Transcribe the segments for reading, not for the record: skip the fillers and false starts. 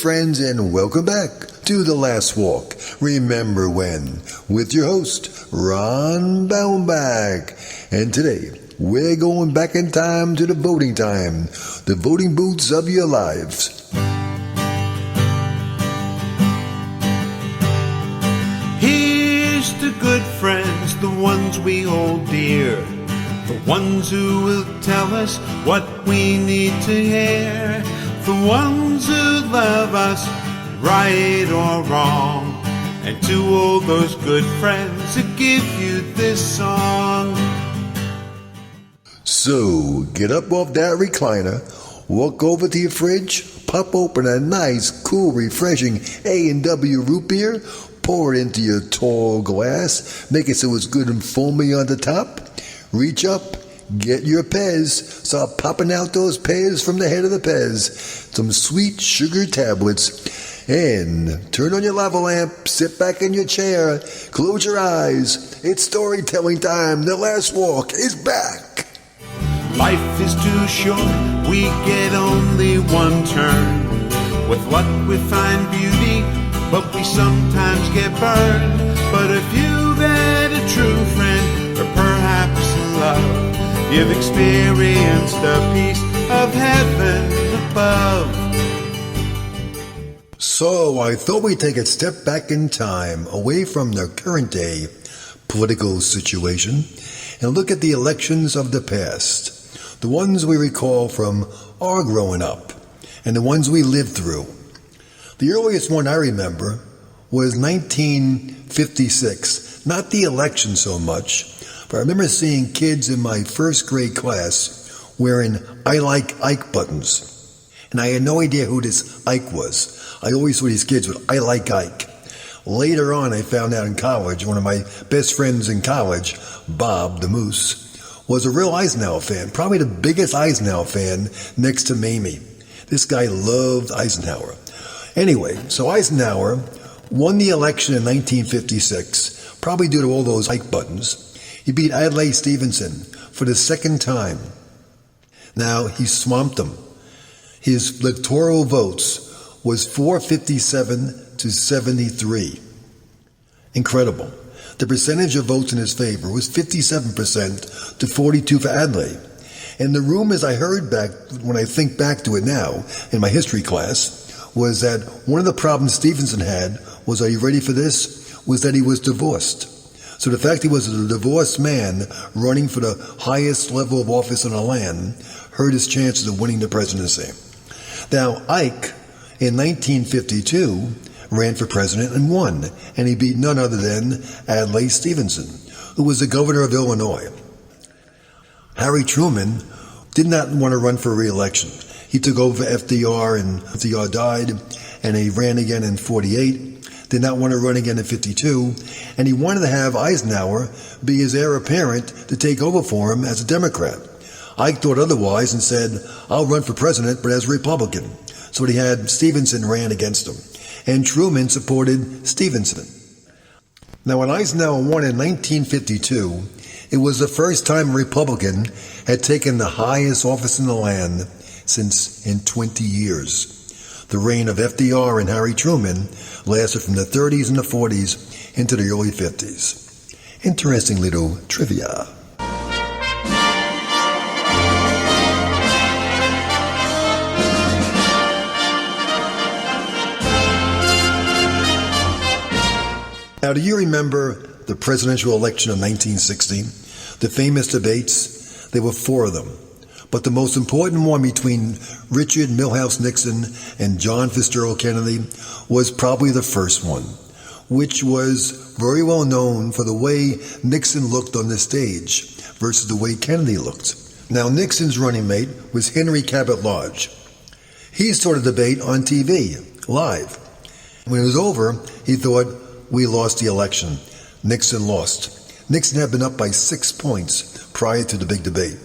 friends, and welcome back to The Last Walk. Remember when? With your host, Ron Baumbach. And today, we're going back in time to the voting booths of your lives. Here's to good friends, the ones we hold dear, the ones who will tell us what we need to hear, the ones who love us, right or wrong, and to all those good friends who give you this song. So, get up off that recliner, walk over to your fridge, pop open a nice, cool, refreshing A&W root beer, pour it into your tall glass, make it so it's good and foamy on the top, reach up, get your Pez, start popping out those Pez from the head of the Pez, some sweet sugar tablets, and turn on your lava lamp, sit back in your chair, close your eyes. It's storytelling time. The Last Walk is back. Life is too short, we get only one turn. With luck we find beauty, but we sometimes get burned. But if you've had a true friend, or perhaps love, you've experienced the peace of heaven above. So I thought we'd take a step back in time, away from the current day political situation, and look at the elections of the past. The ones we recall from our growing up, and the ones we lived through. The earliest one I remember was 1956. Not the election so much, but I remember seeing kids in my first grade class wearing I Like Ike buttons. And I had no idea who this Ike was. I always saw these kids with I Like Ike. Later on, I found out in college, one of my best friends in college, Bob the Moose, was a real Eisenhower fan, probably the biggest Eisenhower fan next to Mamie. This guy loved Eisenhower. Anyway, so Eisenhower won the election in 1956, probably due to all those Ike buttons. He beat Adlai Stevenson for the second time. Now, he swamped him. His electoral votes was 457 to 73. Incredible. The percentage of votes in his favor was 57% to 42 for Adlai. And the rumors I heard back, when I think back to it now, in my history class, was that one of the problems Stevenson had was, are you ready for this? Was that he was divorced. So the fact he was a divorced man running for the highest level of office in the land hurt his chances of winning the presidency. Now, Ike, in 1952, ran for president and won, and he beat none other than Adlai Stevenson, who was the governor of Illinois. Harry Truman did not want to run for re-election. He took over FDR, and FDR died, and he ran again in 48, did not want to run again in 52, and he wanted to have Eisenhower be his heir apparent to take over for him as a Democrat. Ike thought otherwise and said, I'll run for president, but as a Republican. So he had Stevenson ran against him, and Truman supported Stevenson. Now, when Eisenhower won in 1952, it was the first time a Republican had taken the highest office in the land since in 20 years. The reign of FDR and Harry Truman lasted from the 30s and the 40s into the early 50s. Interesting little trivia. Now, do you remember the presidential election of 1960? The famous debates? There were 4 of them. But the most important one between Richard Milhouse Nixon and John Fitzgerald Kennedy was probably the first one, which was very well known for the way Nixon looked on the stage versus the way Kennedy looked. Now, Nixon's running mate was Henry Cabot Lodge. He saw the debate on TV, live. When it was over, he thought, we lost the election. Nixon lost. Nixon had been up by 6 points prior to the big debate.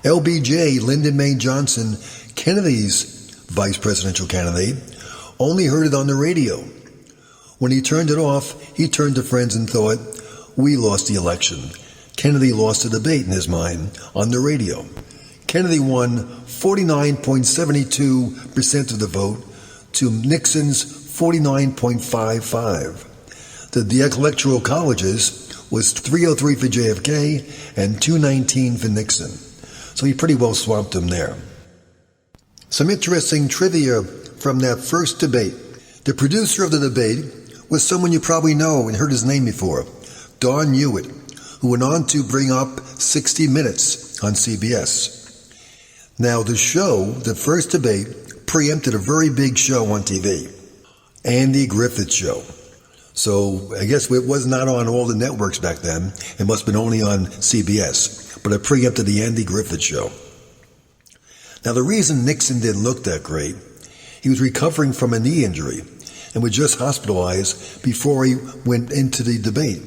LBJ, Lyndon May Johnson, Kennedy's vice presidential candidate, only heard it on the radio. When he turned it off, he turned to friends and thought, we lost the election. Kennedy lost the debate in his mind on the radio. Kennedy won 49.72% of the vote to Nixon's 49.55. The electoral colleges was 303 for JFK and 219 for Nixon. So he pretty well swamped him there. Some interesting trivia from that first debate. The producer of the debate was someone you probably know and heard his name before, Don Hewitt, who went on to bring up 60 Minutes on CBS. Now, the show, the first debate, preempted a very big show on TV, Andy Griffith Show. So I guess it was not on all the networks back then. It must have been only on CBS, but it preempted the Andy Griffith Show. Now, the reason Nixon didn't look that great, he was recovering from a knee injury and was just hospitalized before he went into the debate.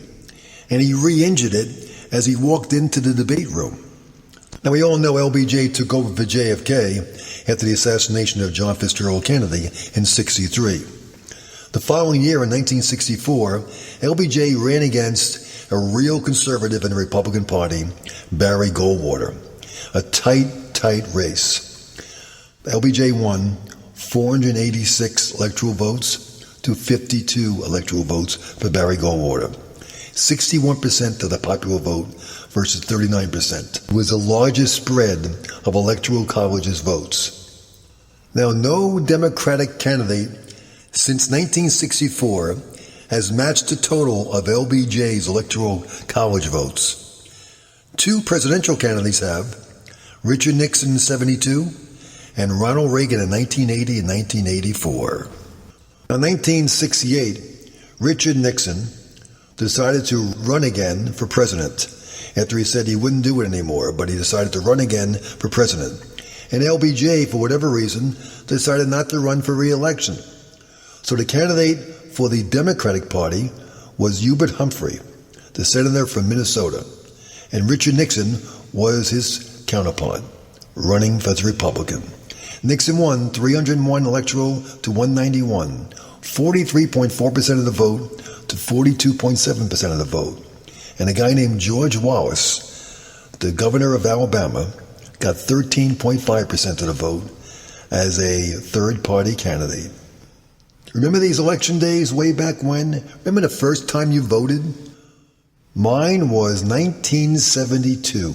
And he re-injured it as he walked into the debate room. Now, we all know LBJ took over for JFK after the assassination of John Fitzgerald Kennedy in '63. The following year, in 1964, LBJ ran against a real conservative in the Republican Party, Barry Goldwater. A tight race. LBJ won 486 electoral votes to 52 electoral votes for Barry Goldwater. 61% of the popular vote versus 39%. It was the largest spread of electoral college's votes. Now, no Democratic candidate since 1964 has matched the total of LBJ's electoral college votes. Two presidential candidates have, Richard Nixon in '72 and Ronald Reagan in 1980 and 1984. Now, 1968, Richard Nixon decided to run again for president after he said he wouldn't do it anymore, but he decided to run again for president. And LBJ, for whatever reason, decided not to run for re-election. So the candidate for the Democratic Party was Hubert Humphrey, the senator from Minnesota, and Richard Nixon was his counterpart, running as a Republican. Nixon won 301 electoral to 191, 43.4% of the vote to 42.7% of the vote. And a guy named George Wallace, the governor of Alabama, got 13.5% of the vote as a third-party candidate. Remember these election days way back when? Remember the first time you voted? Mine was 1972.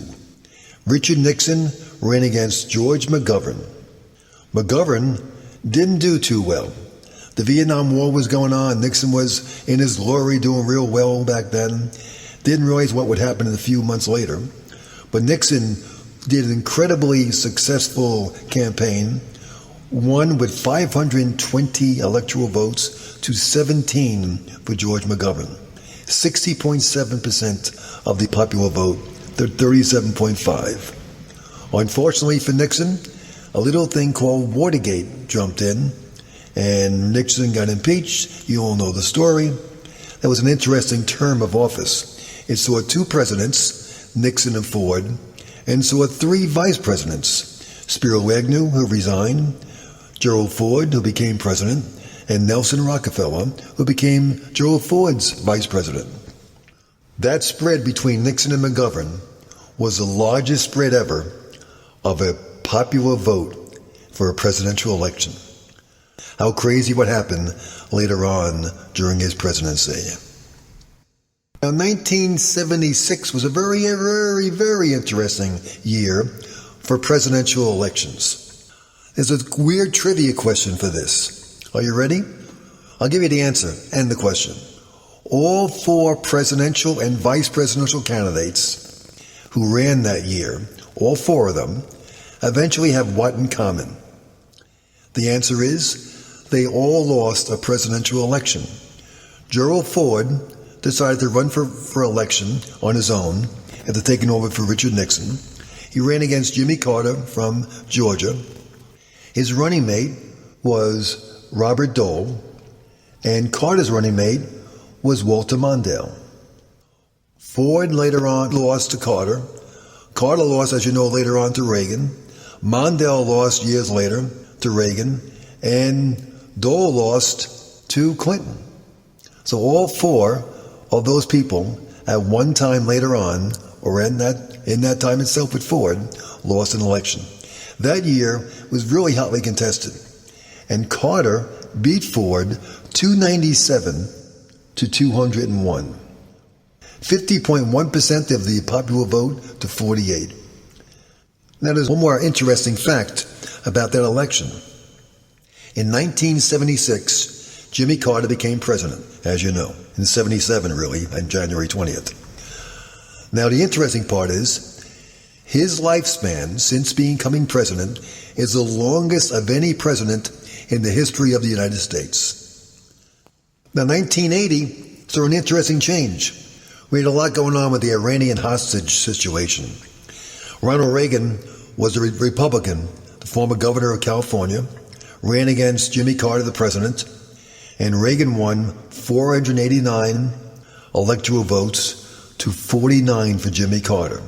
Richard Nixon ran against George McGovern. McGovern didn't do too well. The Vietnam War was going on. Nixon was in his glory, doing real well back then. Didn't realize what would happen a few months later. But Nixon did an incredibly successful campaign, won with 520 electoral votes to 17 for George McGovern. 60.7% of the popular vote, 37.5. Unfortunately for Nixon, a little thing called Watergate jumped in, and Nixon got impeached. You all know the story. That was an interesting term of office. It saw two presidents, Nixon and Ford, and saw three vice presidents, Spiro Agnew, who resigned, Gerald Ford, who became president, and Nelson Rockefeller, who became Gerald Ford's vice president. That spread between Nixon and McGovern was the largest spread ever of a popular vote for a presidential election. How crazy what happened later on during his presidency. Now, 1976 was a very, very, very interesting year for presidential elections. There's a weird trivia question for this. Are you ready? I'll give you the answer and the question. All four presidential and vice presidential candidates who ran that year, all four of them, eventually have what in common? The answer is they all lost a presidential election. Gerald Ford decided to run for election on his own after taking over for Richard Nixon. He ran against Jimmy Carter from Georgia. His running mate was Robert Dole, and Carter's running mate was Walter Mondale. Ford later on lost to Carter. Carter lost, as you know, later on to Reagan. Mondale lost years later to Reagan, and Dole lost to Clinton. So all four of those people at one time later on, or in that time itself with Ford, lost an election. That year was really hotly contested. and Carter beat Ford 297 to 201. 50.1% of the popular vote to 48. Now there's one more interesting fact about that election. In 1976, Jimmy Carter became president, as you know. In 77, really, on January 20th. Now the interesting part is, his lifespan since becoming president is the longest of any president in the history of the United States. Now 1980 saw an interesting change. We had a lot going on with the Iranian hostage situation. Ronald Reagan was a Republican, the former governor of California, ran against Jimmy Carter, the president, and Reagan won 489 electoral votes to 49 for Jimmy Carter.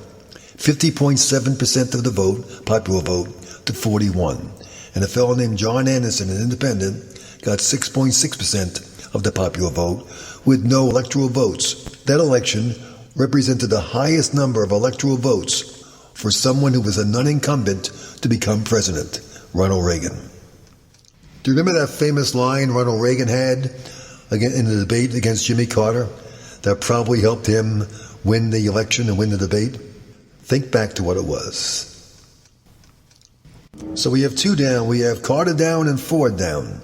50.7% of the vote, popular vote, to 41. And a fellow named John Anderson, an independent, got 6.6% of the popular vote with no electoral votes. That election represented the highest number of electoral votes for someone who was a non-incumbent to become president, Ronald Reagan. Do you remember that famous line Ronald Reagan had in the debate against Jimmy Carter that probably helped him win the election and win the debate? Think back to what it was. So we have two down. We have Carter down and Ford down.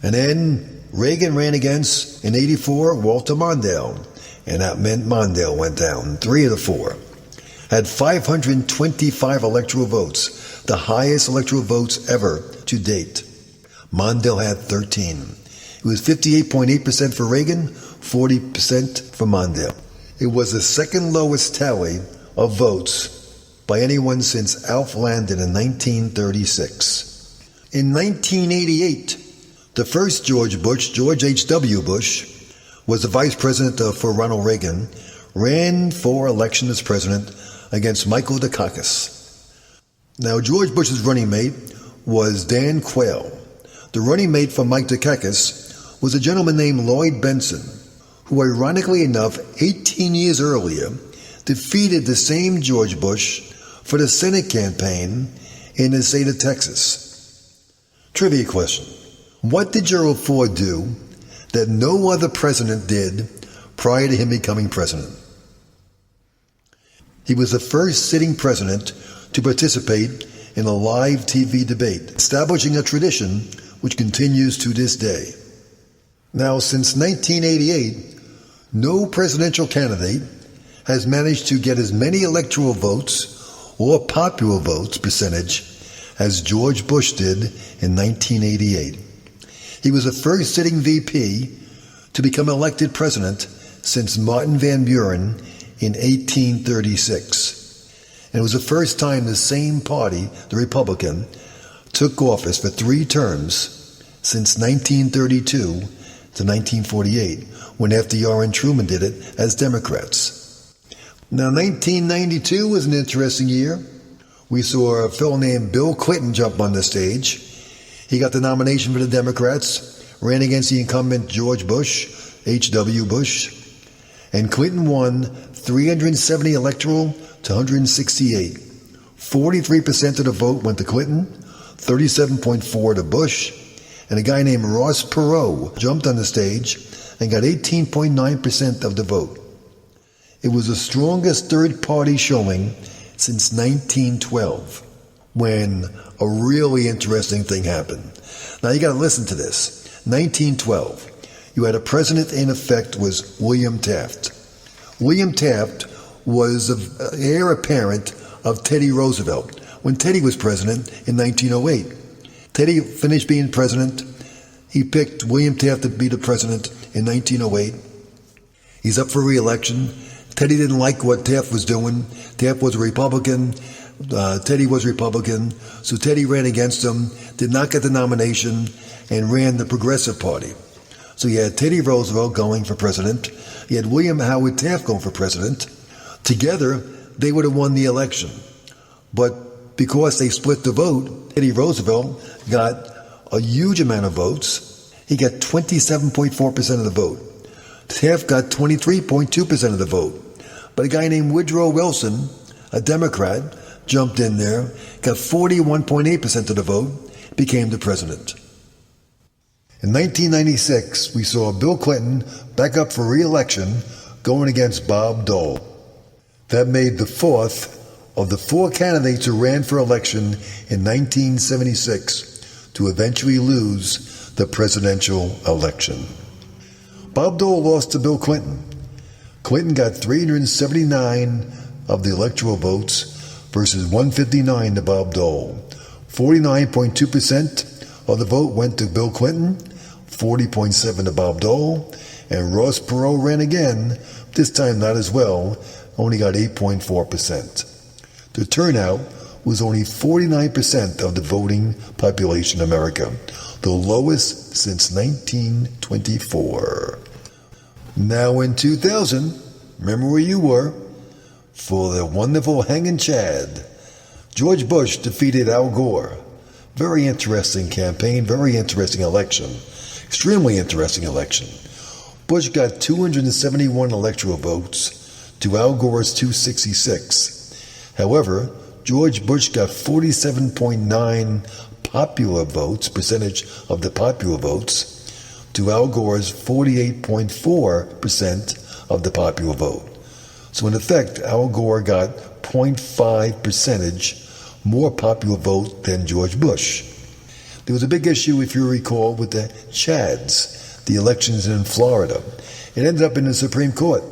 And then Reagan ran against, in 84, Walter Mondale. And that meant Mondale went down, 3 of the 4. Had 525 electoral votes, the highest electoral votes ever to date. Mondale had 13. It was 58.8% for Reagan, 40% for Mondale. It was the second lowest tally of votes by anyone since Alf Landon in 1936. In 1988, the first George Bush, George H.W. Bush, was the vice president for Ronald Reagan, ran for election as president against Michael Dukakis. Now, George Bush's running mate was Dan Quayle. The running mate for Mike Dukakis was a gentleman named Lloyd Benson, who ironically enough, 18 years earlier, defeated the same George Bush for the Senate campaign in the state of Texas. Trivia question. What did Gerald Ford do that no other president did prior to him becoming president? He was the first sitting president to participate in a live TV debate, establishing a tradition which continues to this day. Now, since 1988, no presidential candidate has managed to get as many electoral votes or popular votes percentage as George Bush did in 1988. He was the first sitting VP to become elected president since Martin Van Buren in 1836. And it was the first time the same party, the Republican, took office for 3 terms since 1932 to 1948, when FDR and Truman did it as Democrats. Now, 1992 was an interesting year. We saw a fellow named Bill Clinton jump on the stage. He got the nomination for the Democrats, ran against the incumbent George Bush, H.W. Bush, and Clinton won 370 electoral to 168. 43% of the vote went to Clinton, 37.4% to Bush, and a guy named Ross Perot jumped on the stage and got 18.9% of the vote. It was the strongest third-party showing since 1912, when a really interesting thing happened. Now you got to listen to this. 1912, you had a president in effect was William Taft. William Taft was the heir apparent of Teddy Roosevelt when Teddy was president in 1908. Teddy finished being president. He picked William Taft to be the president in 1908. He's up for re-election. Teddy didn't like what Taft was doing. Taft was a Republican. Teddy was Republican. So Teddy ran against him, did not get the nomination, and ran the Progressive Party. So you had Teddy Roosevelt going for president. You had William Howard Taft going for president. Together, they would have won the election. But because they split the vote, Teddy Roosevelt got a huge amount of votes. He got 27.4% of the vote. Taft got 23.2% of the vote. But a guy named Woodrow Wilson, a Democrat, jumped in there, got 41.8% of the vote, became the president. In 1996, we saw Bill Clinton back up for re-election going against Bob Dole. That made the fourth of the four candidates who ran for election in 1976 to eventually lose the presidential election. Bob Dole lost to Bill Clinton. Clinton got 379 of the electoral votes versus 159 to Bob Dole. 49.2% of the vote went to Bill Clinton, 40.7% to Bob Dole, and Ross Perot ran again, this time not as well, only got 8.4%. The turnout was only 49% of the voting population in America, the lowest since 1924. Now in 2000, remember where you were? For the wonderful Hangin' Chad, George Bush defeated Al Gore. Very interesting campaign, very interesting election. Extremely interesting election. Bush got 271 electoral votes to Al Gore's 266. However, George Bush got 47.9 popular votes, percentage of the popular votes, to Al Gore's 48.4% of the popular vote. So in effect, Al Gore got 0.5 percentage more popular vote than George Bush. There was a big issue, if you recall, with the Chads, the elections in Florida. It ended up in the Supreme Court,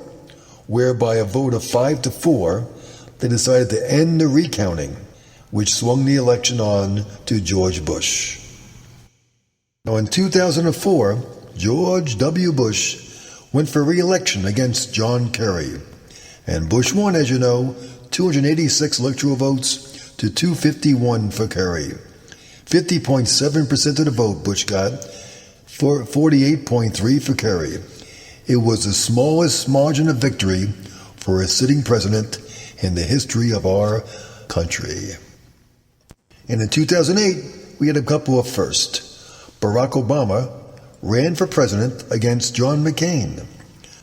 where by a vote of 5-4, they decided to end the recounting, which swung the election on to George Bush. Now in 2004, George W. Bush went for re-election against John Kerry. And Bush won, as you know, 286 electoral votes to 251 for Kerry. 50.7% of the vote Bush got, 48.3% for Kerry. It was the smallest margin of victory for a sitting president in the history of our country. And in 2008, we had a couple of firsts. Barack Obama ran for president against John McCain.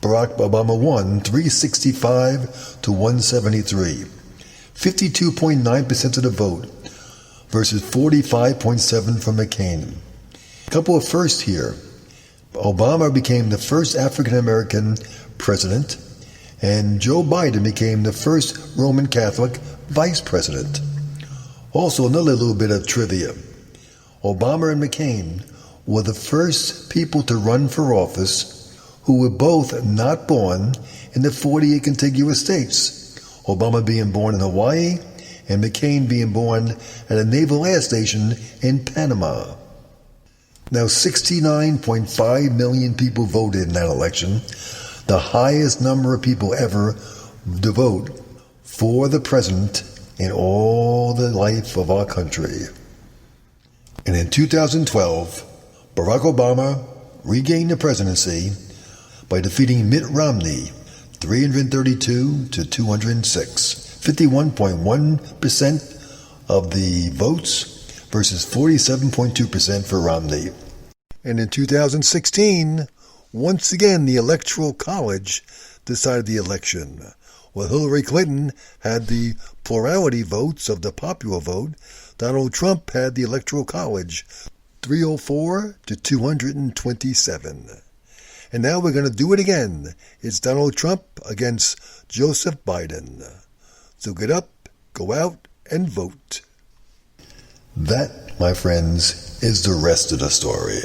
Barack Obama won 365 to 173. 52.9% of the vote versus 45.7% for McCain. A couple of firsts here. Obama became the first African American president, and Joe Biden became the first Roman Catholic vice president. Also, another little bit of trivia. Obama and McCain were the first people to run for office who were both not born in the 48 contiguous states. Obama being born in Hawaii and McCain being born at a naval air station in Panama. Now 69.5 million people voted in that election, the highest number of people ever to vote for the president in all the life of our country. And in 2012, Barack Obama regained the presidency by defeating Mitt Romney 332 to 206, 51.1% of the votes versus 47.2% for Romney. And in 2016, once again, the Electoral College decided the election. While Hillary Clinton had the plurality votes of the popular vote, Donald Trump had the Electoral College 304 to 227. And now we're going to do it again. It's Donald Trump against Joseph Biden. So get up, go out, and vote. That, my friends, is the rest of the story.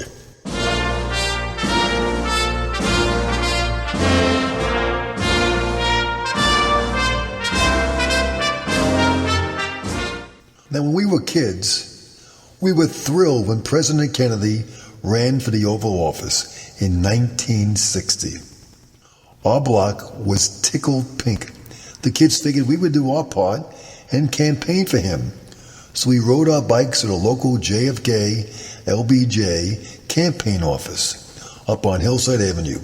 Now, when we were kids, we were thrilled when President Kennedy ran for the Oval Office in 1960. Our block was tickled pink. The kids figured we would do our part and campaign for him. So we rode our bikes to the local JFK LBJ campaign office up on Hillside Avenue.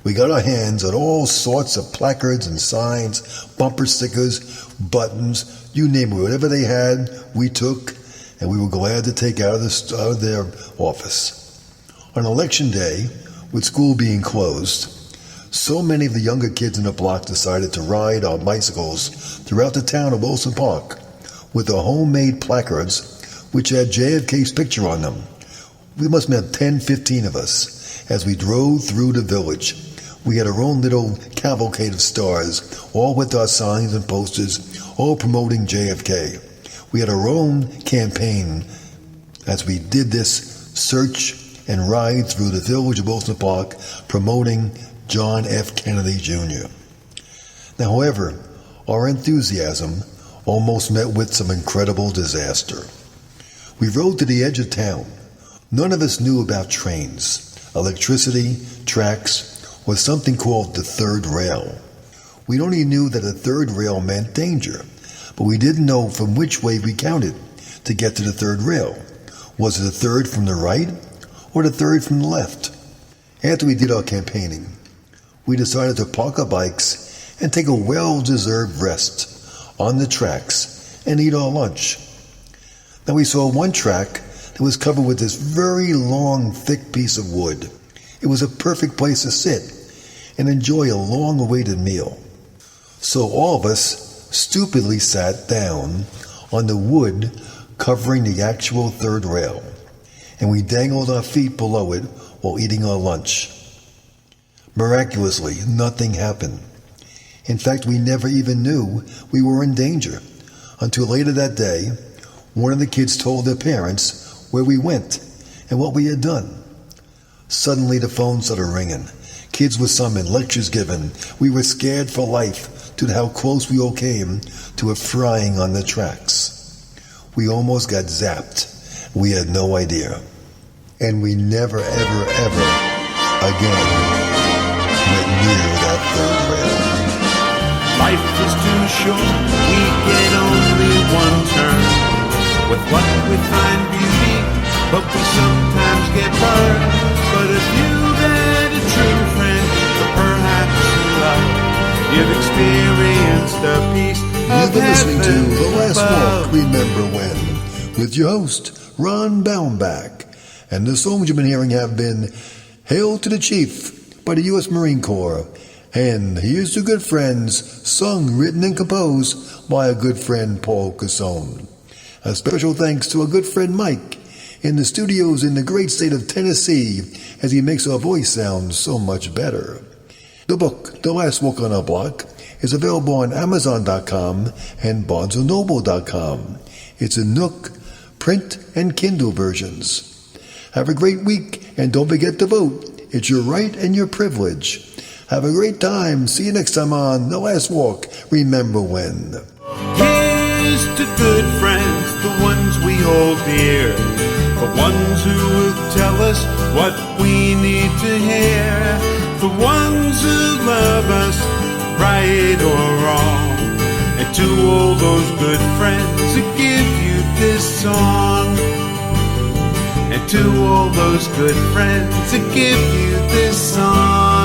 We got our hands on all sorts of placards and signs, bumper stickers, buttons, you name it. Whatever they had, we took, and we were glad to take out of their office. On election day, with school being closed, so many of the younger kids in the block decided to ride on bicycles throughout the town of Wilson Park with their homemade placards which had JFK's picture on them. We must have been 10, 15 of us as we drove through the village. We had our own little cavalcade of stars, all with our signs and posters, all promoting JFK. We had our own campaign as we did this search and ride through the village of Wilson Park promoting John F. Kennedy Jr. Now, however, our enthusiasm almost met with some incredible disaster. We rode to the edge of town. None of us knew about trains, electricity, tracks, or something called the third rail. We only knew that the third rail meant danger, but we didn't know from which way we counted to get to the third rail. Was it the third from the right or the third from the left? After we did our campaigning, we decided to park our bikes and take a well-deserved rest on the tracks and eat our lunch. Now we saw one track that was covered with this very long, thick piece of wood. It was a perfect place to sit and enjoy a long-awaited meal. So all of us stupidly sat down on the wood covering the actual third rail, and we dangled our feet below it while eating our lunch. Miraculously, nothing happened. In fact, we never even knew we were in danger until later that day, one of the kids told their parents where we went and what we had done. Suddenly the phone started ringing. Kids were summoned, lectures given. We were scared for life due to how close we all came to a frying on the tracks. We almost got zapped. We had no idea. And we never, ever, ever again went near that third rail. Life is too short, we get only one turn. With luck we find beauty, but we sometimes get burned. But if you've had a true friend, or perhaps in love, you've experienced a piece You've of been listening to heaven The Last above. Walk, Remember When, with your host, Ron Baumbach. And the songs you've been hearing have been Hail to the Chief by the U.S. Marine Corps, and Here's to Good Friends, sung, written, and composed by a good friend, Paul Cassone. A special thanks to our good friend Mike in the studios in the great state of Tennessee as he makes our voice sound so much better. The book, The Last Walk on Our Block, is available on Amazon.com and BarnesandNoble.com. It's in Nook, print, and Kindle versions. Have a great week, and don't forget to vote. It's your right and your privilege. Have a great time. See you next time on The Last Walk. Remember when. Here's to good friends, the ones we hold dear, the ones who will tell us what we need to hear, the ones who love us, right or wrong, and to all those good friends who give you this song, and to all those good friends who give you this song.